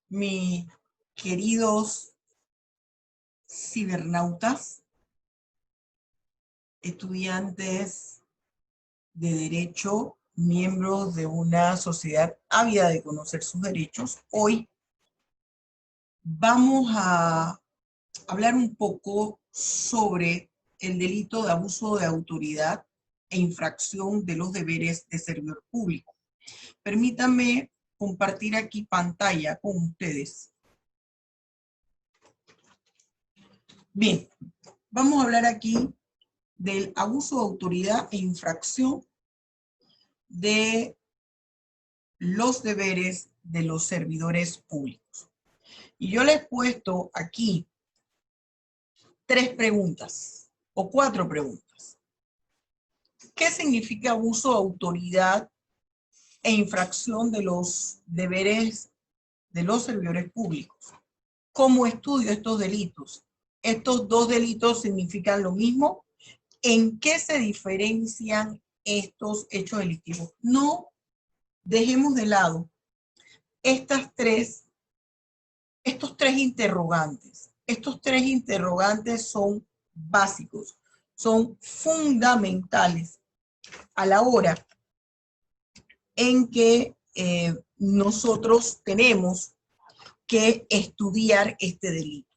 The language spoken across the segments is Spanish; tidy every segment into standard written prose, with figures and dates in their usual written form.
Mis queridos cibernautas, estudiantes de derecho, miembros de una sociedad ávida de conocer sus derechos, hoy vamos a hablar un poco sobre el delito de abuso de autoridad e infracción de los deberes de servidor público. Permítanme compartir aquí pantalla con ustedes. Bien, vamos a hablar aquí del abuso de autoridad e infracción de los deberes de los servidores públicos. Y yo les he puesto aquí 3 preguntas o 4 preguntas. ¿Qué significa abuso de autoridad e infracción de los deberes de los servidores públicos? ¿Cómo estudio estos delitos? ¿Estos dos delitos significan lo mismo? ¿En qué se diferencian estos hechos delictivos? No dejemos de lado estos tres interrogantes. Estos 3 interrogantes son básicos, son fundamentales a la hora en que nosotros tenemos que estudiar este delito.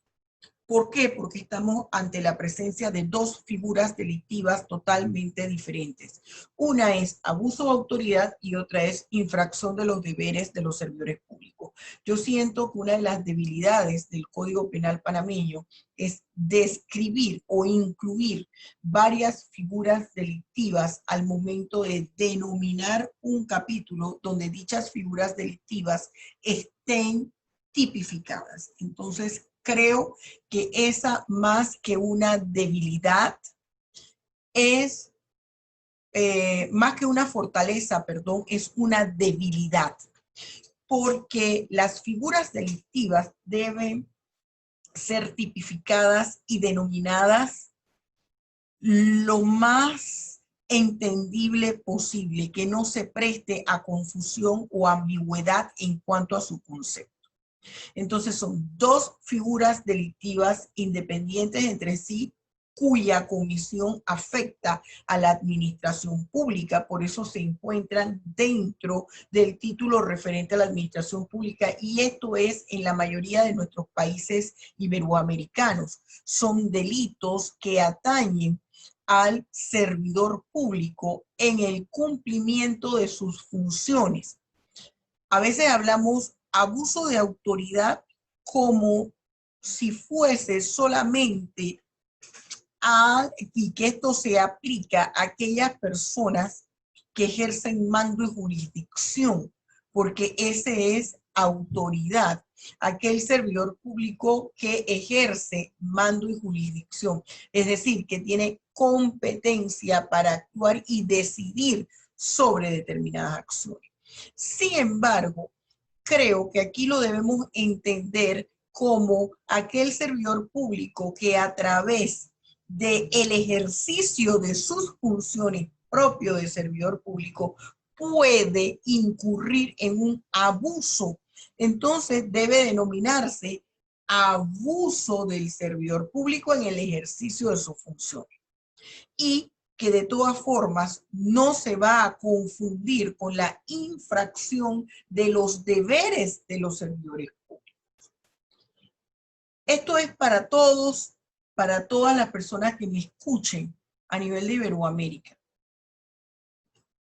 ¿Por qué? Porque estamos ante la presencia de 2 figuras delictivas totalmente diferentes. Una es abuso de autoridad y otra es infracción de los deberes de los servidores públicos. Yo siento que una de las debilidades del Código Penal panameño es describir o incluir varias figuras delictivas al momento de denominar un capítulo donde dichas figuras delictivas estén tipificadas. Entonces, creo que esa, más que una debilidad, es más que una fortaleza, perdón, es una debilidad, porque las figuras delictivas deben ser tipificadas y denominadas lo más entendible posible, que no se preste a confusión o ambigüedad en cuanto a su concepto. Entonces son 2 figuras delictivas independientes entre sí, cuya comisión afecta a la administración pública, por eso se encuentran dentro del título referente a la administración pública, y esto es en la mayoría de nuestros países iberoamericanos. Son delitos que atañen al servidor público en el cumplimiento de sus funciones. A veces hablamos abuso de autoridad como si fuese solamente y que esto se aplica a aquellas personas que ejercen mando y jurisdicción, porque ese es autoridad, aquel servidor público que ejerce mando y jurisdicción, es decir, que tiene competencia para actuar y decidir sobre determinadas acciones. Sin embargo, creo que aquí lo debemos entender como aquel servidor público que a través del ejercicio de sus funciones propio de servidor público puede incurrir en un abuso. Entonces debe denominarse abuso del servidor público en el ejercicio de sus funciones. Y que de todas formas no se va a confundir con la infracción de los deberes de los servidores públicos. Esto es para todos, para todas las personas que me escuchen a nivel de Iberoamérica.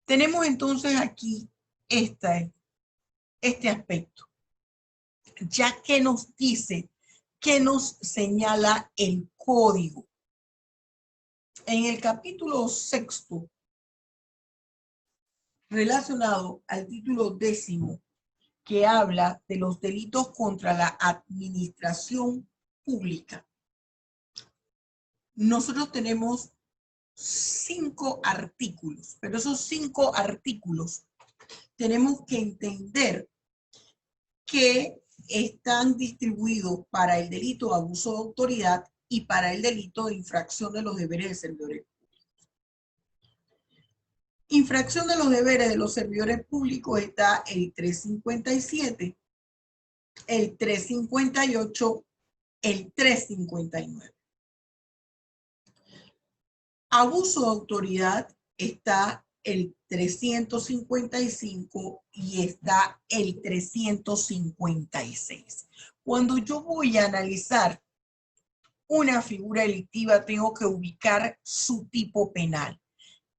Tenemos entonces aquí este aspecto. Ya que nos dice, que nos señala el código. En el capítulo 6, relacionado al título 10, que habla de los delitos contra la administración pública, nosotros tenemos 5 artículos, pero esos 5 artículos tenemos que entender que están distribuidos para el delito de abuso de autoridad y para el delito de infracción de los deberes de servidores públicos. Infracción de los deberes de los servidores públicos está el 357, el 358, el 359. Abuso de autoridad está el 355 y está el 356. Cuando yo voy a analizar una figura delictiva, tengo que ubicar su tipo penal.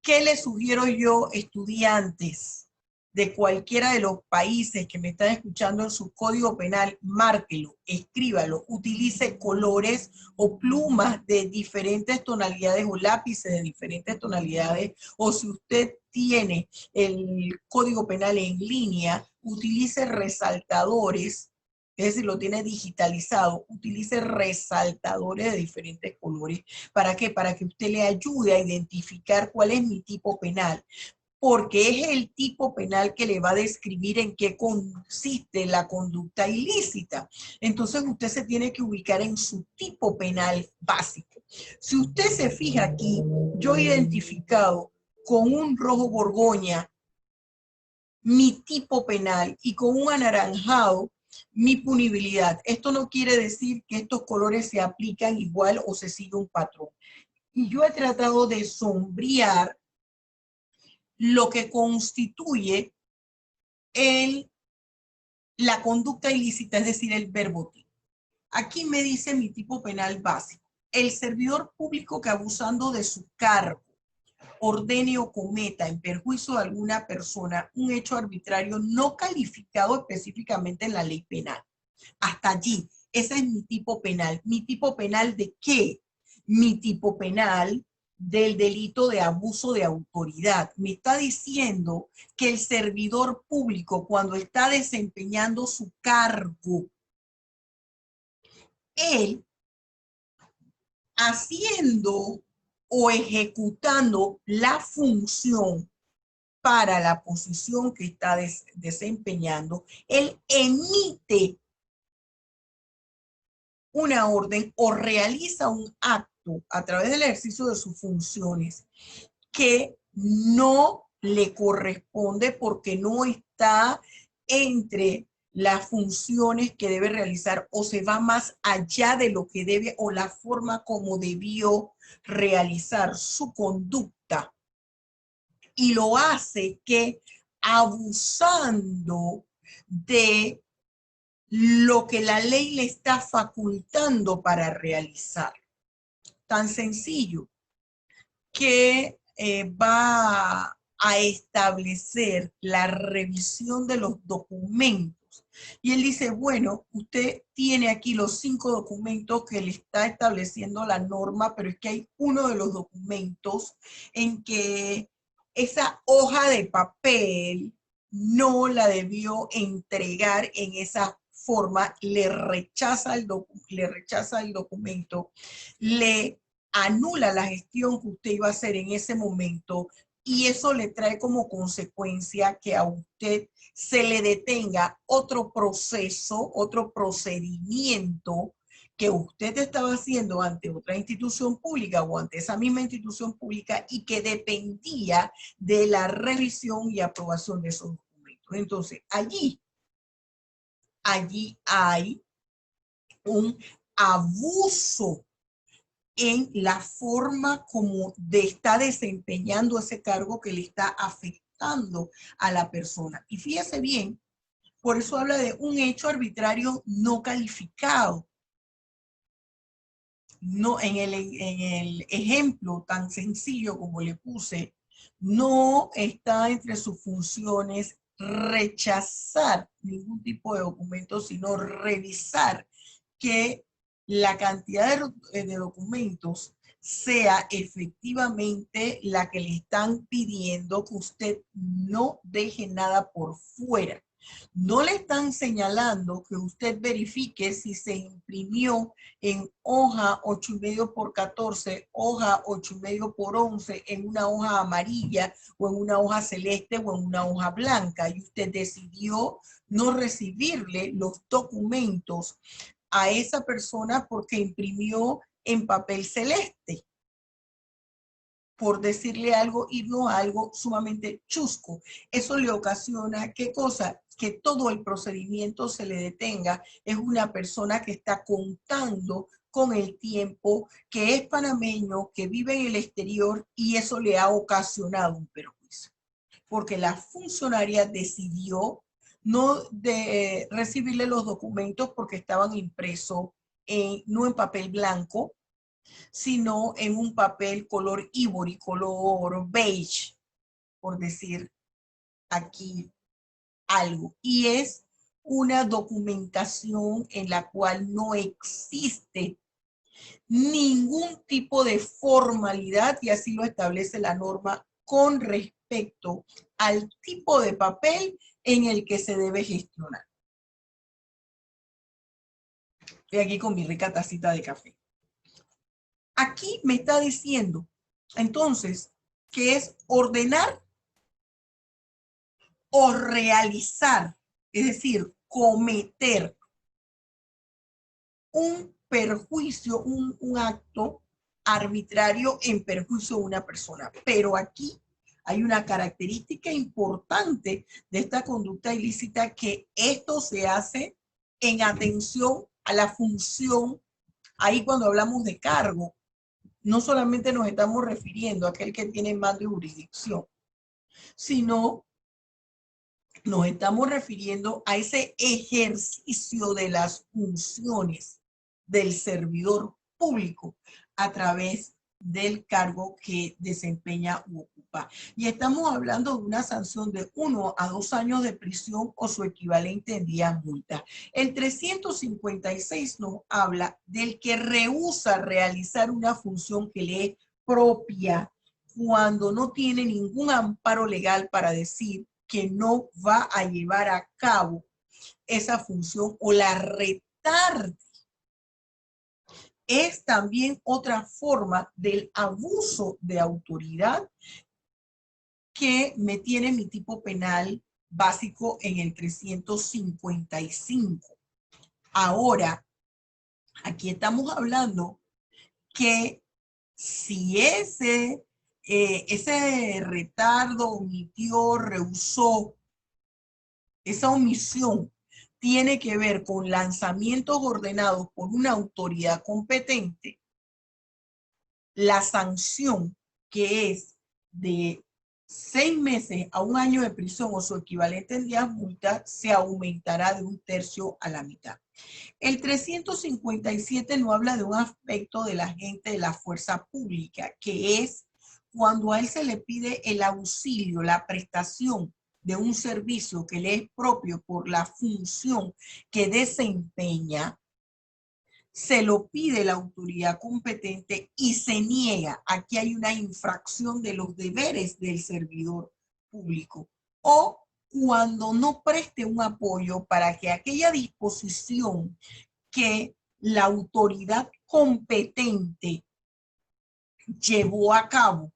¿Qué les sugiero yo, estudiantes de cualquiera de los países que me están escuchando en su código penal? Márquelo, escríbalo, utilice colores o plumas de diferentes tonalidades o lápices de diferentes tonalidades, o si usted tiene el código penal en línea, utilice resaltadores. Es decir, lo tiene digitalizado, utilice resaltadores de diferentes colores. ¿Para qué? Para que usted le ayude a identificar cuál es mi tipo penal, porque es el tipo penal que le va a describir en qué consiste la conducta ilícita. Entonces usted se tiene que ubicar en su tipo penal básico. Si usted se fija aquí, yo he identificado con un rojo borgoña mi tipo penal y con un anaranjado mi punibilidad. Esto no quiere decir que estos colores se aplican igual o se sigue un patrón. Y yo he tratado de sombrear lo que constituye la conducta ilícita, es decir, el verbo tipo. Aquí me dice mi tipo penal básico. El servidor público que abusando de su cargo ordene o cometa en perjuicio de alguna persona un hecho arbitrario no calificado específicamente en la ley penal. Hasta allí, ese es mi tipo penal. ¿Mi tipo penal de qué? Mi tipo penal del delito de abuso de autoridad. Me está diciendo que el servidor público, cuando está desempeñando su cargo, él haciendo o ejecutando la función para la posición que está desempeñando, él emite una orden o realiza un acto a través del ejercicio de sus funciones que no le corresponde porque no está entre las funciones que debe realizar o se va más allá de lo que debe o la forma como debió realizar su conducta, y lo hace que abusando de lo que la ley le está facultando para realizar. Tan sencillo que va a establecer la revisión de los documentos. Y él dice, bueno, usted tiene aquí los 5 documentos que le está estableciendo la norma, pero es que hay uno de los documentos en que esa hoja de papel no la debió entregar en esa forma, le rechaza el documento, le anula la gestión que usted iba a hacer en ese momento, y eso le trae como consecuencia que a usted se le detenga otro proceso, otro procedimiento que usted estaba haciendo ante otra institución pública o ante esa misma institución pública y que dependía de la revisión y aprobación de esos documentos. Entonces, allí hay un abuso en la forma como está desempeñando ese cargo que le está afectando a la persona. Y fíjese bien, por eso habla de un hecho arbitrario no calificado. No, en el ejemplo tan sencillo como le puse, no está entre sus funciones rechazar ningún tipo de documento, sino revisar que la cantidad de documentos sea efectivamente la que le están pidiendo, que usted no deje nada por fuera. No le están señalando que usted verifique si se imprimió en hoja 8,5 por 14, hoja 8,5 por 11, en una hoja amarilla o en una hoja celeste o en una hoja blanca, y usted decidió no recibirle los documentos a esa persona porque imprimió en papel celeste. por decirle algo, irnos a algo sumamente chusco. Eso le ocasiona, ¿qué cosa? Que todo el procedimiento se le detenga. Es una persona que está contando con el tiempo, que es panameño, que vive en el exterior y eso le ha ocasionado un perjuicio. Porque la funcionaria decidió no recibirle los documentos porque estaban impresos no en papel blanco, sino en un papel color ivory, color beige, por decir aquí algo. Y es una documentación en la cual no existe ningún tipo de formalidad, y así lo establece la norma con respecto al tipo de papel en el que se debe gestionar. Estoy aquí con mi rica tacita de café. Aquí me está diciendo, entonces, que es ordenar o realizar, es decir, cometer un perjuicio, un acto arbitrario en perjuicio de una persona. Pero aquí hay una característica importante de esta conducta ilícita, que esto se hace en atención a la función. Ahí cuando hablamos de cargo, no solamente nos estamos refiriendo a aquel que tiene mando y jurisdicción, sino nos estamos refiriendo a ese ejercicio de las funciones del servidor público a través del cargo que desempeña u ocupa. Y estamos hablando de una sanción de 1 a 2 años de prisión o su equivalente en día multa. El 356 nos habla del que rehúsa realizar una función que le es propia cuando no tiene ningún amparo legal para decir que no va a llevar a cabo esa función o la retarde. Es también otra forma del abuso de autoridad que me tiene mi tipo penal básico en el 355. Ahora, aquí estamos hablando que si ese retardo, omitió, rehusó, esa omisión tiene que ver con lanzamientos ordenados por una autoridad competente, la sanción, que es de 6 meses a 1 año de prisión o su equivalente en días multa, se aumentará de 1/3 a la mitad. El 357 no habla de un aspecto del agente de la fuerza pública, que es cuando a él se le pide el auxilio, la prestación de un servicio que le es propio por la función que desempeña, se lo pide la autoridad competente y se niega. Aquí hay una infracción de los deberes del servidor público. O cuando no preste un apoyo para que aquella disposición que la autoridad competente llevó a cabo,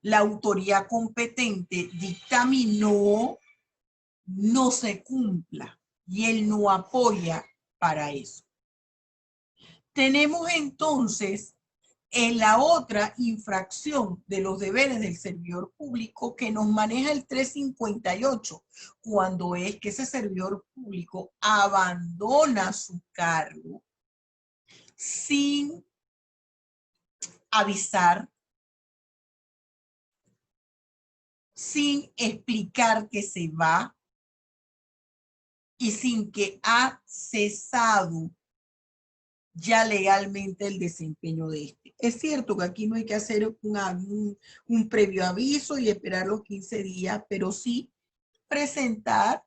la autoridad competente dictaminó, no se cumpla y él no apoya para eso. Tenemos entonces en la otra infracción de los deberes del servidor público que nos maneja el 358, cuando es que ese servidor público abandona su cargo sin avisar, sin explicar que se va y sin que ha cesado ya legalmente el desempeño de este. Es cierto que aquí no hay que hacer un previo aviso y esperar los 15 días, pero sí presentar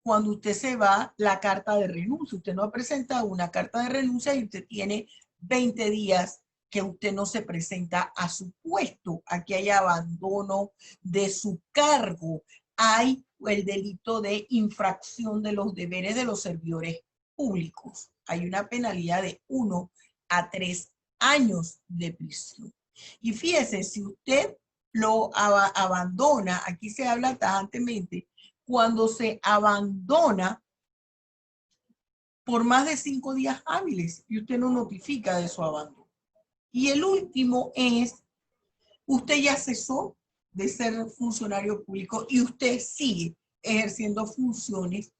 cuando usted se va la carta de renuncia. Usted no ha presentado una carta de renuncia y usted tiene 20 días que usted no se presenta a su puesto. Aquí hay abandono de su cargo. Hay el delito de infracción de los deberes de los servidores públicos. Hay una penalidad de 1 a 3 años de prisión. Y fíjese, si usted lo abandona, aquí se habla tajantemente, cuando se abandona por más de 5 días hábiles y usted no notifica de su abandono. Y el último es Usted ya cesó de ser funcionario público y usted sigue ejerciendo funciones,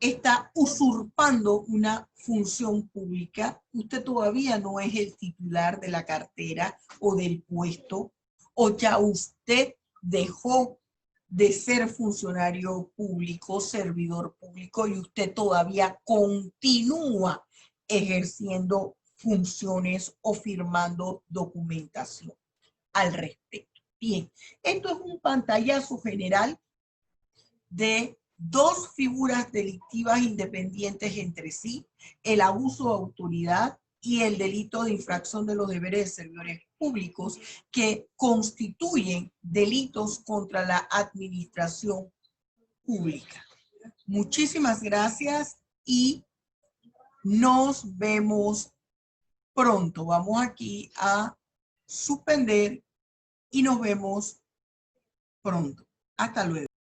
está usurpando una función pública. Usted todavía no es el titular de la cartera o del puesto, o ya usted dejó de ser funcionario público, servidor público, y usted todavía continúa ejerciendo funciones o firmando documentación al respecto. Bien, esto es un pantallazo general de dos figuras delictivas independientes entre sí, el abuso de autoridad y el delito de infracción de los deberes de servidores públicos, que constituyen delitos contra la administración pública. Muchísimas gracias y nos vemos pronto. Vamos aquí a suspender y nos vemos pronto. Hasta luego.